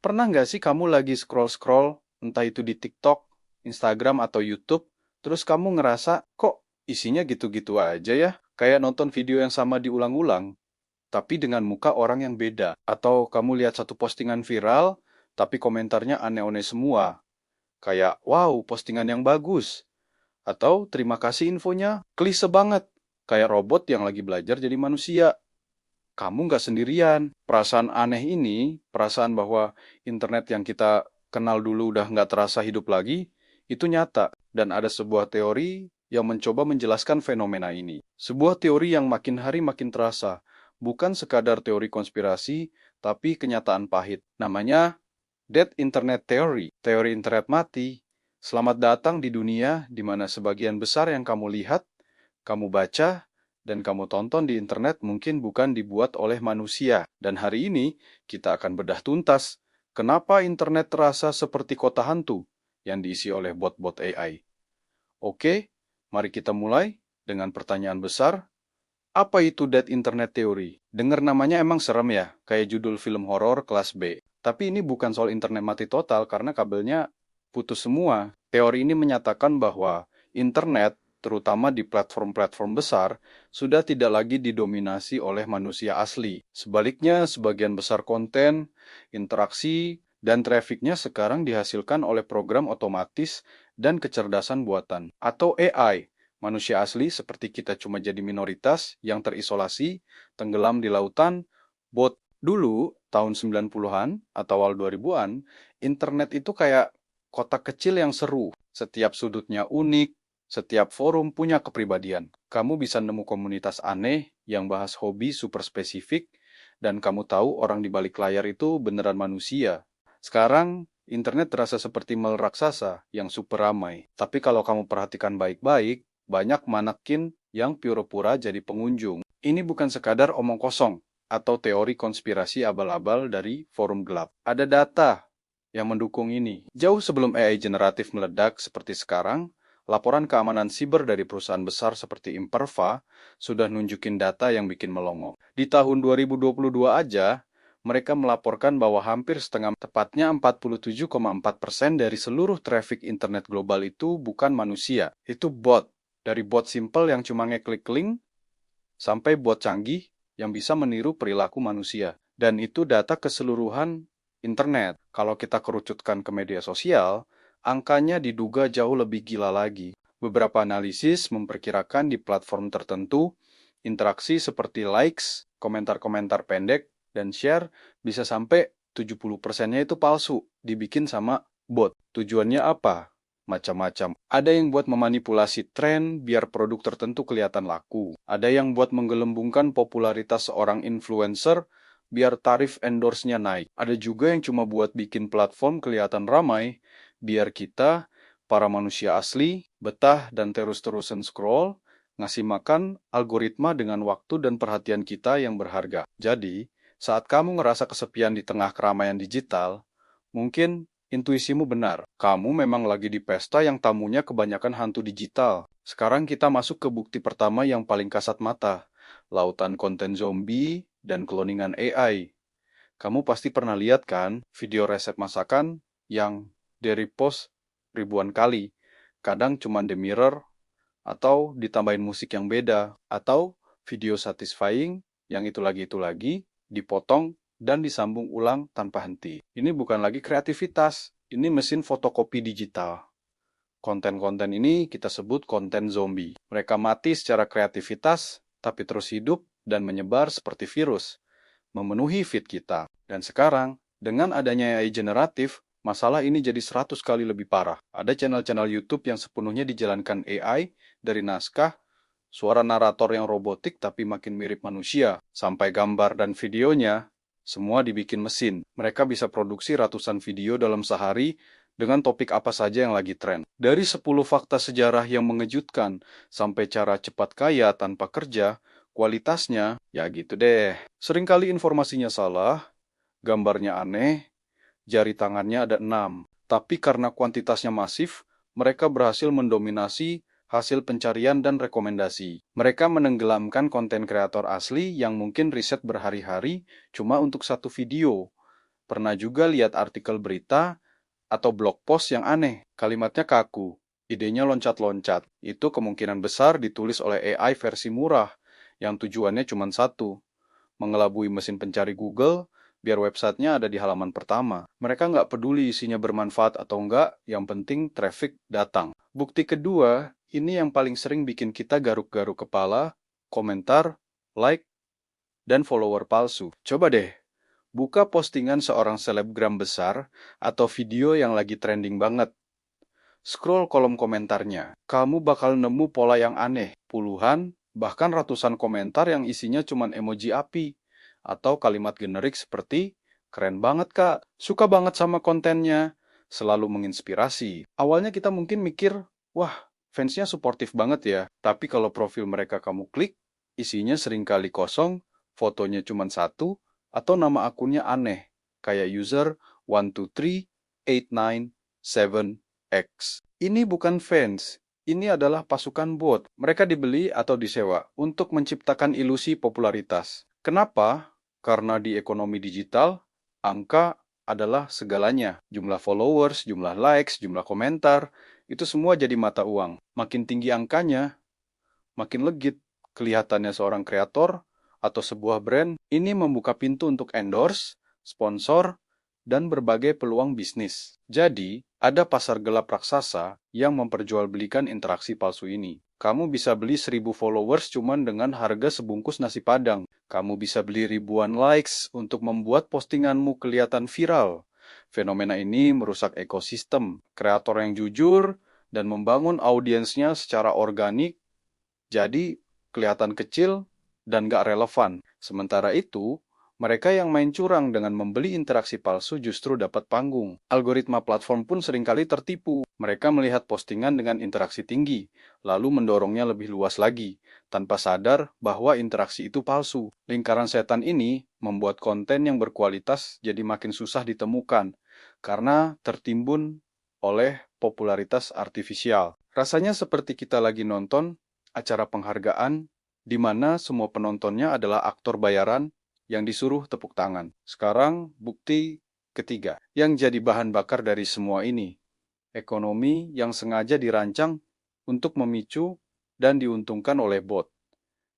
Pernah nggak sih kamu lagi scroll-scroll, entah itu di TikTok, Instagram, atau YouTube, terus kamu ngerasa, kok isinya gitu-gitu aja ya? Kayak nonton video yang sama diulang-ulang, tapi dengan muka orang yang beda. Atau kamu lihat satu postingan viral, tapi komentarnya aneh-aneh semua. Kayak, wow, postingan yang bagus. Atau, terima kasih infonya, klise banget. Kayak robot yang lagi belajar jadi manusia. Kamu nggak sendirian. Perasaan aneh ini, perasaan bahwa internet yang kita kenal dulu udah nggak terasa hidup lagi, itu nyata. Dan ada sebuah teori yang mencoba menjelaskan fenomena ini. Sebuah teori yang makin hari makin terasa. Bukan sekadar teori konspirasi, tapi kenyataan pahit. Namanya Dead Internet Theory, teori internet mati. Selamat datang di dunia di mana sebagian besar yang kamu lihat, kamu baca, dan kamu tonton di internet mungkin bukan dibuat oleh manusia. Dan hari ini kita akan bedah tuntas kenapa internet terasa seperti kota hantu yang diisi oleh bot-bot AI. Oke, mari kita mulai dengan pertanyaan besar. Apa itu Dead Internet Theory? Dengar namanya emang serem ya, kayak judul film horor kelas B. Tapi ini bukan soal internet mati total karena kabelnya putus semua. Teori ini menyatakan bahwa internet, terutama di platform-platform besar, sudah tidak lagi didominasi oleh manusia asli. Sebaliknya, sebagian besar konten, interaksi, dan trafficnya sekarang dihasilkan oleh program otomatis dan kecerdasan buatan, atau AI. Manusia asli seperti kita cuma jadi minoritas yang terisolasi, tenggelam di lautan, bot. Dulu, tahun 90-an atau awal 2000-an, internet itu kayak kota kecil yang seru. Setiap sudutnya unik, setiap forum punya kepribadian. Kamu bisa nemu komunitas aneh yang bahas hobi super spesifik, dan kamu tahu orang di balik layar itu beneran manusia. Sekarang, internet terasa seperti mall raksasa yang super ramai. Tapi kalau kamu perhatikan baik-baik, banyak manakin yang pura-pura jadi pengunjung. Ini bukan sekadar omong kosong atau teori konspirasi abal-abal dari forum gelap. Ada data yang mendukung ini. Jauh sebelum AI generatif meledak seperti sekarang, laporan keamanan siber dari perusahaan besar seperti Imperva sudah nunjukin data yang bikin melongo. Di tahun 2022 aja, mereka melaporkan bahwa hampir setengah, tepatnya 47,4% dari seluruh traffic internet global itu bukan manusia, itu bot. Dari bot simple yang cuma ngeklik link, sampai bot canggih yang bisa meniru perilaku manusia. Dan itu data keseluruhan internet. Kalau kita kerucutkan ke media sosial, angkanya diduga jauh lebih gila lagi. Beberapa analisis memperkirakan di platform tertentu, interaksi seperti likes, komentar-komentar pendek, dan share bisa sampai 70%-nya itu palsu, dibikin sama bot. Tujuannya apa? Macam-macam. Ada yang buat memanipulasi tren biar produk tertentu kelihatan laku. Ada yang buat menggelembungkan popularitas seorang influencer biar tarif endorse-nya naik. Ada juga yang cuma buat bikin platform kelihatan ramai biar kita, para manusia asli, betah dan terus-terusan scroll, ngasih makan algoritma dengan waktu dan perhatian kita yang berharga. Jadi, saat kamu ngerasa kesepian di tengah keramaian digital, mungkin intuisimu benar. Kamu memang lagi di pesta yang tamunya kebanyakan hantu digital. Sekarang kita masuk ke bukti pertama yang paling kasat mata. Lautan konten zombie dan cloningan AI. Kamu pasti pernah lihat kan video resep masakan yang di-repost ribuan kali. Kadang cuma The Mirror, atau ditambahin musik yang beda, atau video satisfying yang itu lagi, dipotong dan disambung ulang tanpa henti. Ini bukan lagi kreativitas, ini mesin fotokopi digital. Konten-konten ini kita sebut konten zombie. Mereka mati secara kreativitas, tapi terus hidup dan menyebar seperti virus, memenuhi feed kita. Dan sekarang, dengan adanya AI generatif, masalah ini jadi 100 kali lebih parah. Ada channel-channel YouTube yang sepenuhnya dijalankan AI dari naskah, suara narator yang robotik tapi makin mirip manusia, sampai gambar dan videonya, semua dibikin mesin. Mereka bisa produksi ratusan video dalam sehari dengan topik apa saja yang lagi tren. Dari 10 fakta sejarah yang mengejutkan sampai cara cepat kaya tanpa kerja, kualitasnya ya gitu deh. Seringkali informasinya salah, gambarnya aneh, jari tangannya ada 6. Tapi karena kuantitasnya masif, mereka berhasil mendominasi hasil pencarian dan rekomendasi. Mereka menenggelamkan konten kreator asli yang mungkin riset berhari-hari cuma untuk satu video. Pernah juga lihat artikel berita atau blog post yang aneh, kalimatnya kaku, idenya loncat-loncat. Itu kemungkinan besar ditulis oleh AI versi murah, yang tujuannya cuma satu, mengelabui mesin pencari Google, biar websitenya ada di halaman pertama. Mereka nggak peduli isinya bermanfaat atau enggak, yang penting traffic datang. Bukti kedua, ini yang paling sering bikin kita garuk-garuk kepala, komentar, like, dan follower palsu. Coba deh, buka postingan seorang selebgram besar atau video yang lagi trending banget. Scroll kolom komentarnya, kamu bakal nemu pola yang aneh, puluhan, bahkan ratusan komentar yang isinya cuma emoji api, atau kalimat generik seperti, keren banget kak, suka banget sama kontennya, selalu menginspirasi. Awalnya kita mungkin mikir, wah, fansnya suportif banget ya, tapi kalau profil mereka kamu klik, isinya seringkali kosong, fotonya cuma satu, atau nama akunnya aneh, kayak user 1238977X. Ini bukan fans, ini adalah pasukan bot. Mereka dibeli atau disewa untuk menciptakan ilusi popularitas. Kenapa? Karena di ekonomi digital, angka adalah segalanya. Jumlah followers, jumlah likes, jumlah komentar, itu semua jadi mata uang. Makin tinggi angkanya, makin legit kelihatannya seorang kreator atau sebuah brand. Ini membuka pintu untuk endorse, sponsor, dan berbagai peluang bisnis. Jadi, ada pasar gelap raksasa yang memperjualbelikan interaksi palsu ini. Kamu bisa beli 1000 followers cuman dengan harga sebungkus nasi padang. Kamu bisa beli ribuan likes untuk membuat postinganmu kelihatan viral. Fenomena ini merusak ekosistem. Kreator yang jujur dan membangun audiensnya secara organik jadi kelihatan kecil dan gak relevan. Sementara itu, mereka yang main curang dengan membeli interaksi palsu justru dapat panggung. Algoritma platform pun seringkali tertipu. Mereka melihat postingan dengan interaksi tinggi, lalu mendorongnya lebih luas lagi, tanpa sadar bahwa interaksi itu palsu. Lingkaran setan ini membuat konten yang berkualitas jadi makin susah ditemukan, karena tertimbun oleh popularitas artifisial. Rasanya seperti kita lagi nonton acara penghargaan di mana semua penontonnya adalah aktor bayaran yang disuruh tepuk tangan. Sekarang bukti ketiga yang jadi bahan bakar dari semua ini. Ekonomi yang sengaja dirancang untuk memicu dan diuntungkan oleh bot.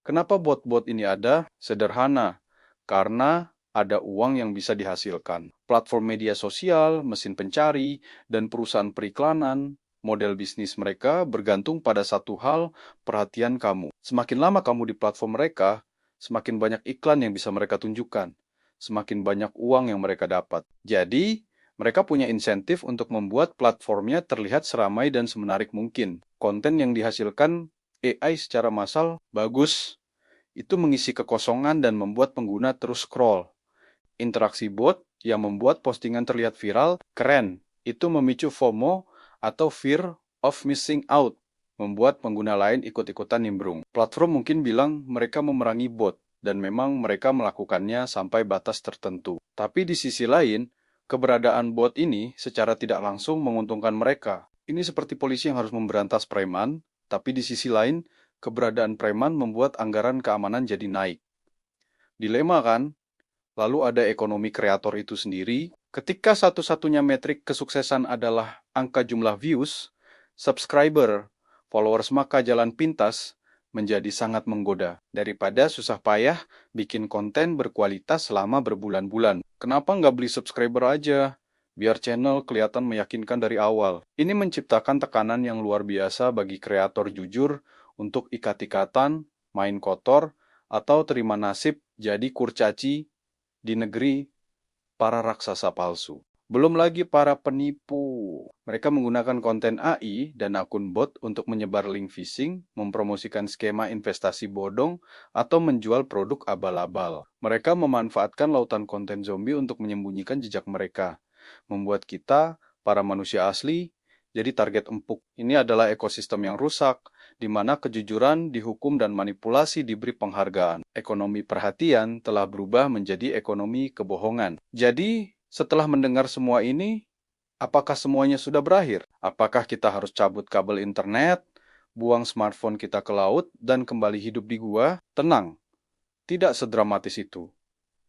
Kenapa bot-bot ini ada? Sederhana, karena ada uang yang bisa dihasilkan. Platform media sosial, mesin pencari, dan perusahaan periklanan, model bisnis mereka bergantung pada satu hal, perhatian kamu. Semakin lama kamu di platform mereka, semakin banyak iklan yang bisa mereka tunjukkan, semakin banyak uang yang mereka dapat. Jadi, mereka punya insentif untuk membuat platformnya terlihat seramai dan semenarik mungkin. Konten yang dihasilkan AI secara massal bagus, itu mengisi kekosongan dan membuat pengguna terus scroll. Interaksi bot yang membuat postingan terlihat viral, keren. Itu memicu FOMO atau fear of missing out, membuat pengguna lain ikut-ikutan nimbrung. Platform mungkin bilang mereka memerangi bot, dan memang mereka melakukannya sampai batas tertentu. Tapi di sisi lain, keberadaan bot ini secara tidak langsung menguntungkan mereka. Ini seperti polisi yang harus memberantas preman, tapi di sisi lain, keberadaan preman membuat anggaran keamanan jadi naik. Dilema kan? Lalu ada ekonomi kreator itu sendiri. Ketika satu-satunya metrik kesuksesan adalah angka jumlah views, subscriber, followers, maka jalan pintas menjadi sangat menggoda. Daripada susah payah bikin konten berkualitas selama berbulan-bulan. Kenapa nggak beli subscriber aja? Biar channel kelihatan meyakinkan dari awal. Ini menciptakan tekanan yang luar biasa bagi kreator jujur untuk ikat-ikatan, main kotor, atau terima nasib jadi kurcaci di negeri para raksasa palsu. Belum lagi para penipu. Mereka menggunakan konten AI dan akun bot untuk menyebar link phishing, mempromosikan skema investasi bodong, atau menjual produk abal-abal. Mereka memanfaatkan lautan konten zombie untuk menyembunyikan jejak mereka, membuat kita, para manusia asli, jadi target empuk. Ini adalah ekosistem yang rusak, di mana kejujuran dihukum dan manipulasi diberi penghargaan. Ekonomi perhatian telah berubah menjadi ekonomi kebohongan. Jadi, setelah mendengar semua ini, apakah semuanya sudah berakhir? Apakah kita harus cabut kabel internet, buang smartphone kita ke laut, dan kembali hidup di gua? Tenang, tidak sedramatis itu.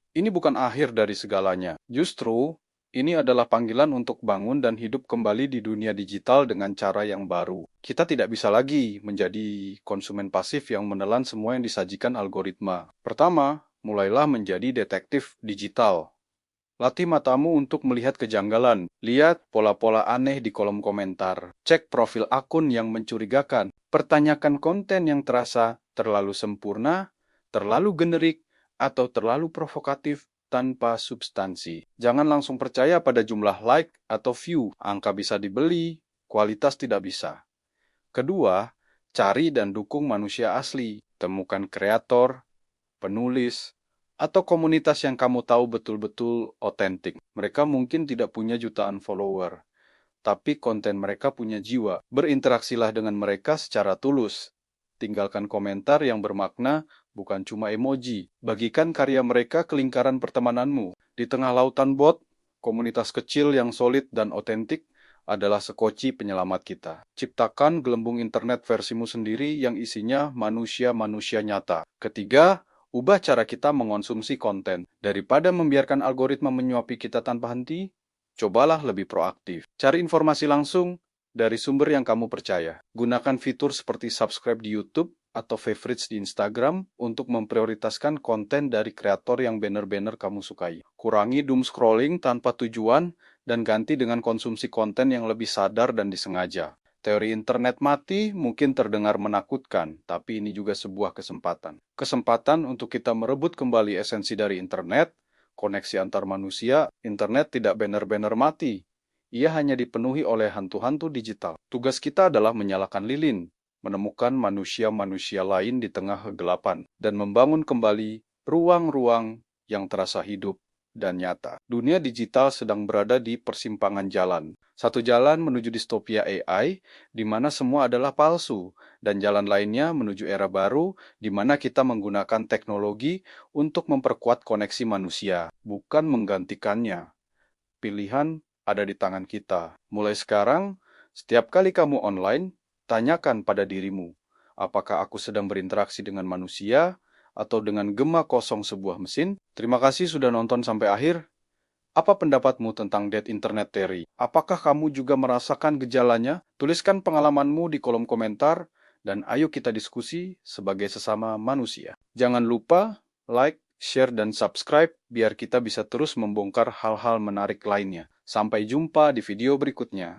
Ini bukan akhir dari segalanya. Justru, ini adalah panggilan untuk bangun dan hidup kembali di dunia digital dengan cara yang baru. Kita tidak bisa lagi menjadi konsumen pasif yang menelan semua yang disajikan algoritma. Pertama, mulailah menjadi detektif digital. Latih matamu untuk melihat kejanggalan. Lihat pola-pola aneh di kolom komentar. Cek profil akun yang mencurigakan. Pertanyakan konten yang terasa terlalu sempurna, terlalu generik, atau terlalu provokatif tanpa substansi. Jangan langsung percaya pada jumlah like atau view. Angka bisa dibeli, kualitas tidak bisa. Kedua, cari dan dukung manusia asli. Temukan kreator, penulis, atau komunitas yang kamu tahu betul-betul otentik. Mereka mungkin tidak punya jutaan follower, tapi konten mereka punya jiwa. Berinteraksilah dengan mereka secara tulus. Tinggalkan komentar yang bermakna, bukan cuma emoji. Bagikan karya mereka ke lingkaran pertemananmu. Di tengah lautan bot, komunitas kecil yang solid dan otentik adalah sekoci penyelamat kita. Ciptakan gelembung internet versimu sendiri yang isinya manusia-manusia nyata. Ketiga, ubah cara kita mengonsumsi konten. Daripada membiarkan algoritma menyuapi kita tanpa henti, cobalah lebih proaktif. Cari informasi langsung dari sumber yang kamu percaya. Gunakan fitur seperti subscribe di YouTube atau favorites di Instagram untuk memprioritaskan konten dari kreator yang benar-benar kamu sukai. Kurangi doom scrolling tanpa tujuan dan ganti dengan konsumsi konten yang lebih sadar dan disengaja. Teori internet mati mungkin terdengar menakutkan, tapi ini juga sebuah kesempatan. Kesempatan untuk kita merebut kembali esensi dari internet, koneksi antar manusia. Internet tidak benar-benar mati. Ia hanya dipenuhi oleh hantu-hantu digital. Tugas kita adalah menyalakan lilin, menemukan manusia-manusia lain di tengah kegelapan, dan membangun kembali ruang-ruang yang terasa hidup dan nyata. Dunia digital sedang berada di persimpangan jalan. Satu jalan menuju distopia AI, di mana semua adalah palsu, dan jalan lainnya menuju era baru, di mana kita menggunakan teknologi untuk memperkuat koneksi manusia, bukan menggantikannya. Pilihan ada di tangan kita. Mulai sekarang, setiap kali kamu online, tanyakan pada dirimu, apakah aku sedang berinteraksi dengan manusia atau dengan gema kosong sebuah mesin? Terima kasih sudah nonton sampai akhir. Apa pendapatmu tentang Dead Internet Theory? Apakah kamu juga merasakan gejalanya? Tuliskan pengalamanmu di kolom komentar, dan ayo kita diskusi sebagai sesama manusia. Jangan lupa like, share, dan subscribe biar kita bisa terus membongkar hal-hal menarik lainnya. Sampai jumpa di video berikutnya.